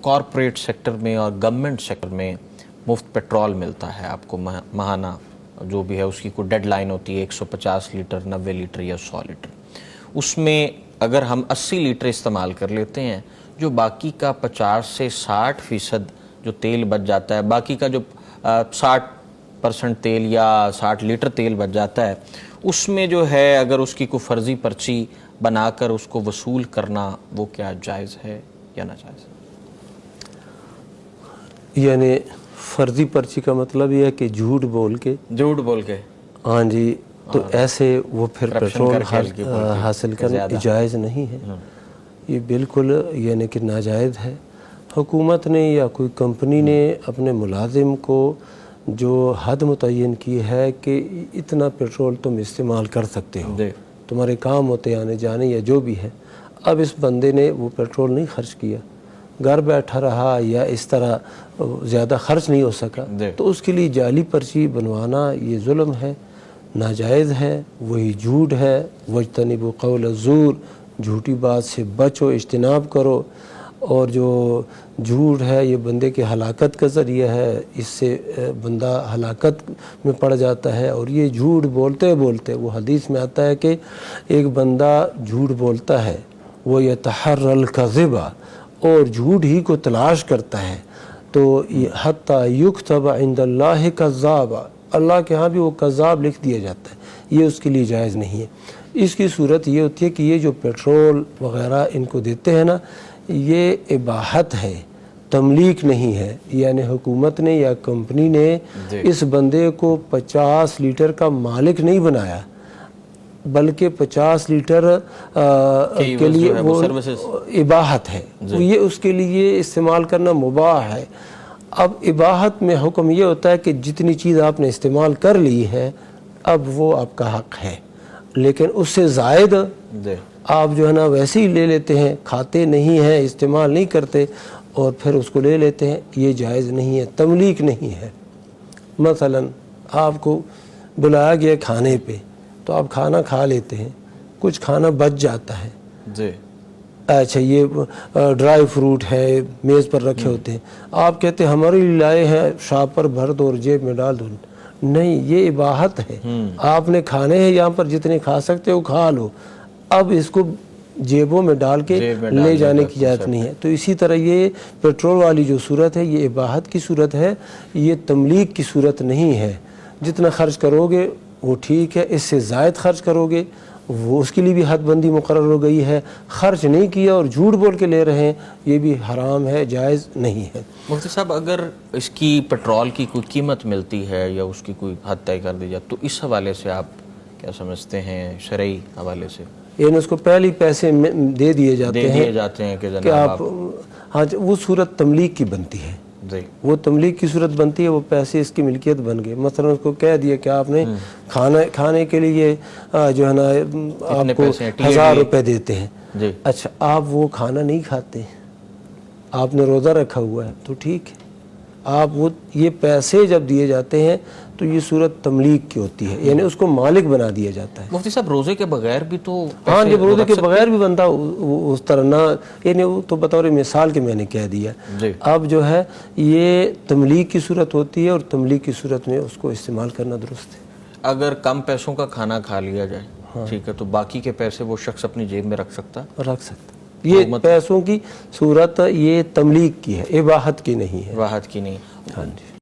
Corporate sector میں اور government sector میں مفت پیٹرول ملتا ہے آپ کو ماہانہ جو بھی ہے اس کی کوئی ڈیڈ لائن ہوتی ہے 150 لیٹر 90 لیٹر یا 100 لیٹر، اس میں اگر ہم 80 لیٹر استعمال کر لیتے ہیں جو باقی کا 50 سے 60% جو تیل بچ جاتا ہے، باقی کا جو 60% تیل یا 60 لیٹر تیل بچ جاتا ہے، اس میں جو ہے اگر اس کی کوئی فرضی پرچی بنا کر اس کو وصول کرنا وہ کیا جائز ہے یا ناجائز ہے؟ یعنی فرضی پرچی کا مطلب یہ ہے کہ جھوٹ بول کے ہاں جی، تو ایسے وہ پھر پیٹرول حاصل کرنا جائز نہیں ہے، یہ بالکل یعنی کہ ناجائز ہے۔ حکومت نے یا کوئی کمپنی نے اپنے ملازم کو جو حد متعین کی ہے کہ اتنا پیٹرول تم استعمال کر سکتے ہو، تمہارے کام ہوتے آنے جانے یا جو بھی ہے، اب اس بندے نے وہ پیٹرول نہیں خرچ کیا، گھر بیٹھا رہا یا اس طرح زیادہ خرچ نہیں ہو سکا، تو اس کے لیے جعلی پرچی بنوانا یہ ظلم ہے، ناجائز ہے، وہی جھوٹ ہے۔ وَاجْتَنِبُوا قَوْلَ الزُّورِ، جھوٹی بات سے بچو، اجتناب کرو، اور جو جھوٹ ہے یہ بندے کے ہلاکت کا ذریعہ ہے، اس سے بندہ ہلاکت میں پڑ جاتا ہے۔ اور یہ جھوٹ بولتے بولتے وہ حدیث میں آتا ہے کہ ایک بندہ جھوٹ بولتا ہے وہ يَتَحَرَّ الْكَذِبَ، اور جھوٹ ہی کو تلاش کرتا ہے، تو حَتَّى يُكْتَبَ عِنْدَ اللَّهِ كَذَّابًا، اللہ کے ہاں بھی وہ کذاب لکھ دیا جاتا ہے، یہ اس کے لیے جائز نہیں ہے۔ اس کی صورت یہ ہوتی ہے کہ یہ جو پیٹرول وغیرہ ان کو دیتے ہیں نا، یہ اباحت ہے، تملیک نہیں ہے، یعنی حکومت نے یا کمپنی نے اس بندے کو 50 لیٹر کا مالک نہیں بنایا، بلکہ 50 لیٹر کے لیے وہ اباحت ہے، یہ اس کے لیے استعمال کرنا مباح ہے۔ اب اباحت میں حکم یہ ہوتا ہے کہ جتنی چیز آپ نے استعمال کر لی ہے اب وہ آپ کا حق ہے، لیکن اس سے زائد آپ جو ہے نا ویسے ہی لے لیتے ہیں، کھاتے نہیں ہیں، استعمال نہیں کرتے اور پھر اس کو لے لیتے ہیں، یہ جائز نہیں ہے، تملیک نہیں ہے۔ مثلا آپ کو بلایا گیا کھانے پہ تو آپ کھانا کھا لیتے ہیں، کچھ کھانا بچ جاتا ہے، اچھا یہ ڈرائی فروٹ ہے میز پر رکھے ہوتے ہیں، آپ کہتے ہیں ہمارے لیے لائے ہیں، شاپ پر بھر دو اور جیب میں ڈال دو، نہیں، یہ اباحت ہے، آپ نے کھانے ہیں یہاں پر جتنے کھا سکتے ہو کھا لو، اب اس کو جیبوں میں ڈال کے لے جانے کی اجازت نہیں ہے۔ تو اسی طرح یہ پیٹرول والی جو صورت ہے یہ اباحت کی صورت ہے، یہ تملیک کی صورت نہیں ہے۔ جتنا خرچ کرو گے وہ ٹھیک ہے، اس سے زائد خرچ کرو گے وہ اس کے لیے بھی حد بندی مقرر ہو گئی ہے، خرچ نہیں کیا اور جھوٹ بول کے لے رہے ہیں یہ بھی حرام ہے، جائز نہیں ہے۔ مفتی صاحب اگر اس کی پیٹرول کی کوئی قیمت ملتی ہے یا اس کی کوئی حد طے کر دی جائے تو اس حوالے سے آپ کیا سمجھتے ہیں شرعی حوالے سے؟ یعنی اس کو پہلے پیسے دے دیے جاتے ہیں کہ کہ آپ ہاں وہ صورت تملیک کی بنتی ہے، وہ تملیک کی صورت بنتی ہے، وہ پیسے اس کی ملکیت بن گئے۔ مثلا اس کو کہہ دیا کہ آپ نے کھانے کے لیے جو ہے نا آپ کو 1000 روپے دیتے ہیں، اچھا آپ وہ کھانا نہیں کھاتے، آپ نے روزہ رکھا ہوا ہے تو ٹھیک ہے، آپ وہ یہ پیسے جب دیے جاتے ہیں تو یہ صورت تملیک کی ہوتی ہے، یعنی اس کو مالک بنا دیا جاتا ہے۔ مفتی صاحب روزے کے بغیر بھی تو ہاں جب روزے کے بغیر بھی بنتا اس طرح نہ، یعنی وہ تو بطور مثال کے میں نے کہہ دیا، اب جو ہے یہ تملیک کی صورت ہوتی ہے اور تملیک کی صورت میں اس کو استعمال کرنا درست ہے۔ اگر کم پیسوں کا کھانا کھا لیا جائے ٹھیک ہے تو باقی کے پیسے وہ شخص اپنی جیب میں رکھ سکتا؟ رکھ سکتا۔ یہ پیسوں کی صورت یہ تملیک کی ہے، اباحت کی نہیں ہے۔ اباحت کی نہیں۔ ہاں جی۔